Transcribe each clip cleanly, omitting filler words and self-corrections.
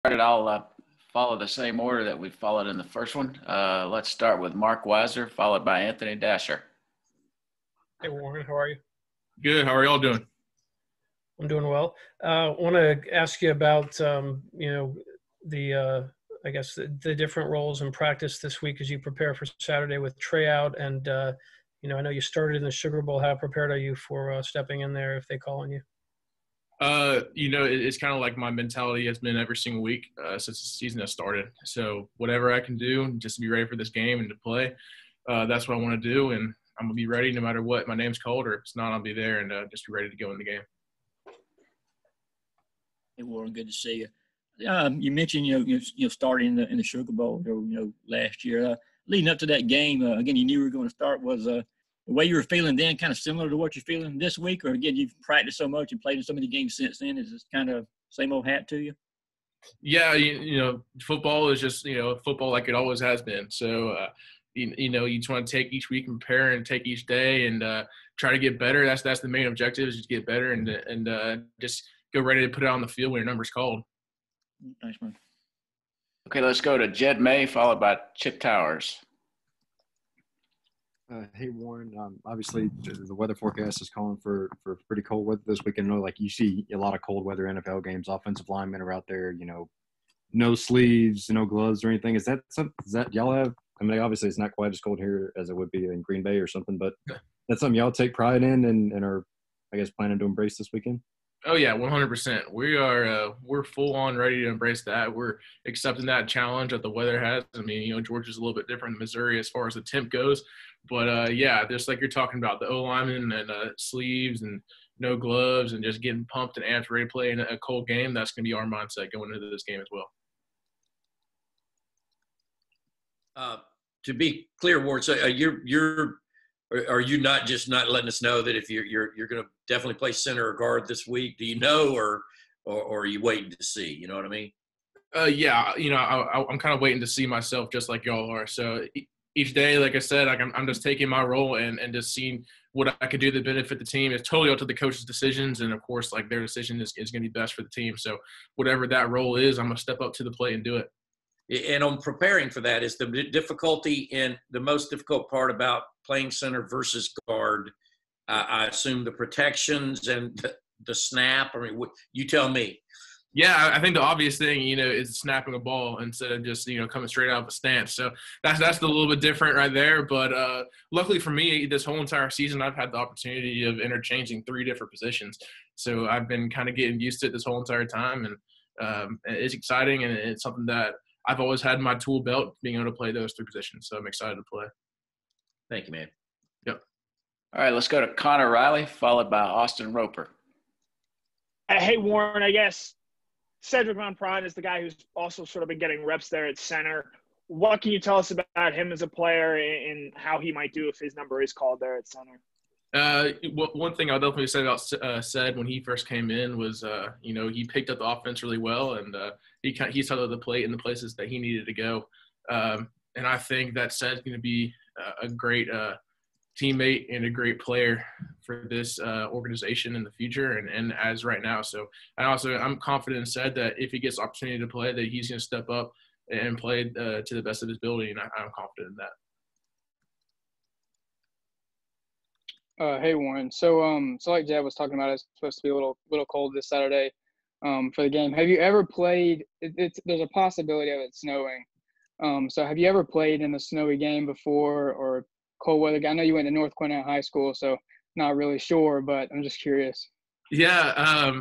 I'll follow the same order that we followed in the first one. Let's start with Mark Weiser, followed by Anthony Dasher. Hey, Warren, how are you? Good. How are y'all doing? I'm doing well. I want to ask you about, the different roles in practice this week as you prepare for Saturday with Trey out. And, I know you started in the Sugar Bowl. How prepared are you for stepping in there if they call on you? It's kind of like my mentality has been every single week since the season has started. So whatever I can do just to be ready for this game and to play, that's what I want to do. And I'm going to be ready no matter what my name's called, or if it's not, I'll be there and just be ready to go in the game. Hey, Warren, good to see you. You mentioned, starting in the Sugar Bowl, last year. Leading up to that game, again, you knew you were going to start. Was the way you were feeling then kind of similar to what you're feeling this week? Or, again, you've practiced so much and played in so many games since then. Is this kind of same old hat to you? Yeah, football is just, football like it always has been. So, you just want to take each week and prepare and take each day and try to get better. That's the main objective, is just get better and just go ready to put it on the field when your number's called. Thanks, man. Okay, let's go to Jed May, followed by Chip Towers. Hey, Warren. Obviously, the weather forecast is calling for pretty cold weather this weekend. Like, you see a lot of cold weather NFL games. Offensive linemen are out there, no sleeves, no gloves or anything. Is that y'all have? I mean, obviously, it's not quite as cold here as it would be in Green Bay or something, but that's something y'all take pride in and are, I guess, planning to embrace this weekend? Oh, yeah, 100%. We are we're full on ready to embrace that. We're accepting that challenge that the weather has. I mean, Georgia's a little bit different than Missouri as far as the temp goes. But, just like you're talking about, the O-linemen and sleeves and no gloves and just getting pumped and amped ready to play in a cold game, that's going to be our mindset going into this game as well. To be clear, Ward, so are you not just not letting us know that if you're going to definitely play center or guard this week? Do you know, or are you waiting to see? You know what I mean? Yeah, I'm kind of waiting to see myself just like y'all are. So each day, like I said, I'm just taking my role and just seeing what I could do to benefit the team. It's totally up to the coach's decisions, and of course, like, their decision is going to be best for the team. So whatever that role is, I'm going to step up to the plate and do it. And on preparing for that, is the difficulty and the most difficult part about playing center versus guard, I assume the protections and the snap. I mean, you tell me. Yeah, I think the obvious thing, is snapping a ball instead of just, coming straight out of a stance. So that's a little bit different right there. But luckily for me, this whole entire season, I've had the opportunity of interchanging 3 different positions. So I've been kind of getting used to it this whole entire time. And it's exciting, and it's something that I've always had in my tool belt, being able to play those 3 positions. So I'm excited to play. Thank you, man. Yep. All right, let's go to Connor Riley, followed by Austin Roper. Hey, Warren, I guess Cedric Von Prine is the guy who's also sort of been getting reps there at center. What can you tell us about him as a player and how he might do if his number is called there at center? One thing I'll definitely say about Ced when he first came in was, he picked up the offense really well, and he saw the plate in the places that he needed to go. And I think that Ced's going to be a great teammate and a great player for this organization in the future and as right now. So I'm confident in Ced that if he gets the opportunity to play, that he's going to step up and play to the best of his ability, and I'm confident in that. Hey, Warren. So like Jeb was talking about, it's supposed to be a little cold this Saturday for the game. Have you ever played? There's a possibility of it snowing. So have you ever played in a snowy game before, or cold weather? I know you went to North Gwinnett High School, so not really sure, but I'm just curious. Yeah,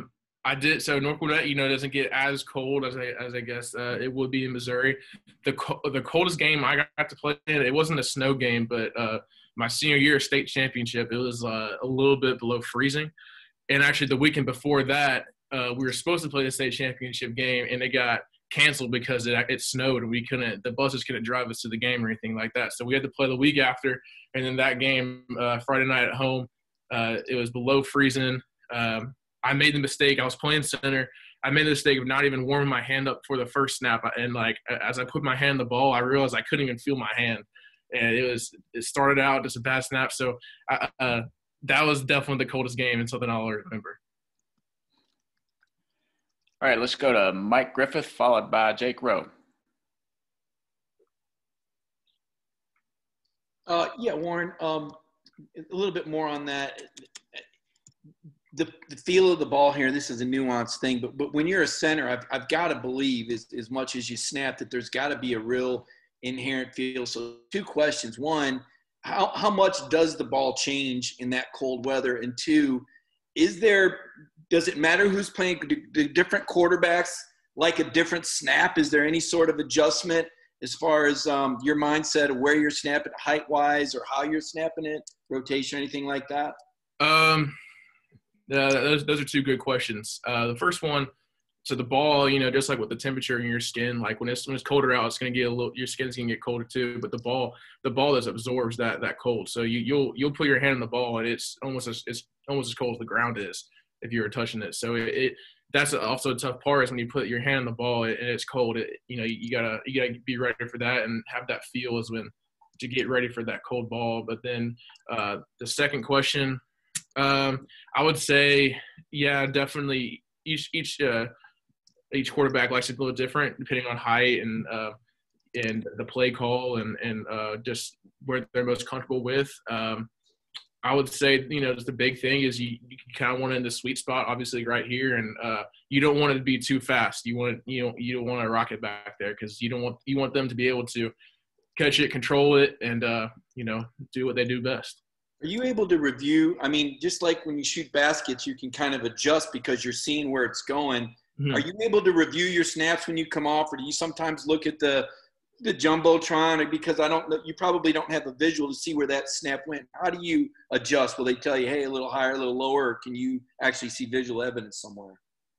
I did. So North Gwinnett, doesn't get as cold as I guess it would be in Missouri. The coldest game I got to play in, it wasn't a snow game, but my senior year state championship, it was a little bit below freezing. And actually the weekend before that, we were supposed to play the state championship game, and it got canceled because it snowed, and the buses couldn't drive us to the game or anything like that. So we had to play the week after, and then that game, Friday night at home, it was below freezing. I made the mistake. I was playing center. I made the mistake of not even warming my hand up for the first snap. And, as I put my hand on the ball, I realized I couldn't even feel my hand. And it started out just a bad snap. So that was definitely the coldest game and something I'll always remember. All right, let's go to Mike Griffith, followed by Jake Rowe. Yeah, Warren, a little bit more on that. The feel of the ball here, this is a nuanced thing, but when you're a center, I've got to believe as much as you snap that there's got to be a real inherent feel. So 2 questions. 1, how much does the ball change in that cold weather? And 2, does it matter who's playing? Do different quarterbacks like a different snap? Is there any sort of adjustment as far as your mindset of where you're snapping height-wise or how you're snapping it, rotation, anything like that? Those are 2 good questions. The first one, so the ball, just like with the temperature in your skin, like when it's colder out, it's going to get your skin's going to get colder too. But the ball just absorbs that cold. So you'll put your hand on the ball and it's almost as cold as the ground is if you were touching it. So that's also a tough part is when you put your hand on the ball and it's cold. You gotta be ready for that and have that feel to get ready for that cold ball. But then the second question. I would say, yeah, definitely. Each quarterback likes it a little different depending on height and the play call and just where they're most comfortable with. I would say, just the big thing is you kind of want it in the sweet spot, obviously, right here, and you don't want it to be too fast. You don't want to rock it back there because you want them to be able to catch it, control it, and do what they do best. Are you able to review? I mean, just like when you shoot baskets, you can kind of adjust because you're seeing where it's going. Mm-hmm. Are you able to review your snaps when you come off, or do you sometimes look at the jumbotron? Because you probably don't have a visual to see where that snap went. How do you adjust? Will they tell you, hey, a little higher, a little lower, or can you actually see visual evidence somewhere?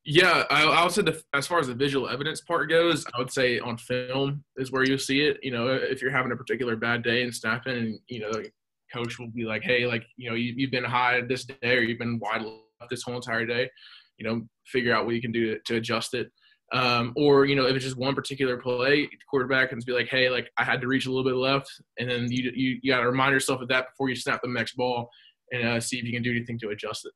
Yeah, I would say as far as the visual evidence part goes, I would say on film is where you'll see it. If you're having a particular bad day and snapping, and coach will be like, hey, you've been high this day or you've been wide left this whole entire day, figure out what you can do to adjust it. Or, if it's just one particular play, the quarterback can be like, hey, I had to reach a little bit left. And then you got to remind yourself of that before you snap the next ball and see if you can do anything to adjust it.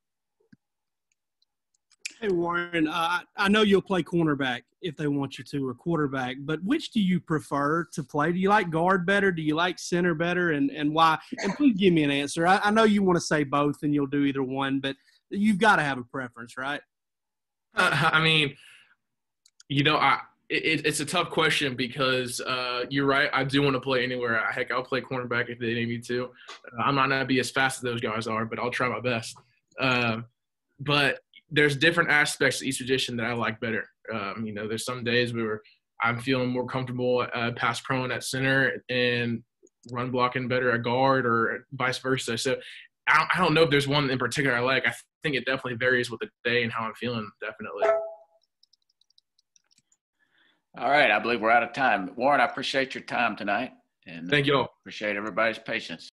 Hey, Warren, I know you'll play cornerback if they want you to, or quarterback, but which do you prefer to play? Do you like guard better? Do you like center better? And why? And please give me an answer. I know you want to say both and you'll do either one, but you've got to have a preference, right? I mean, it's a tough question because you're right. I do want to play anywhere. Heck, I'll play cornerback if they need me to. I might not be as fast as those guys are, but I'll try my best. But there's different aspects to each position that I like better. There's some days where I'm feeling more comfortable pass prone at center and run blocking better at guard or vice versa. So I don't know if there's one in particular I like. I think it definitely varies with the day and how I'm feeling, definitely. All right, I believe we're out of time. Warren, I appreciate your time tonight. And thank you all. Appreciate everybody's patience.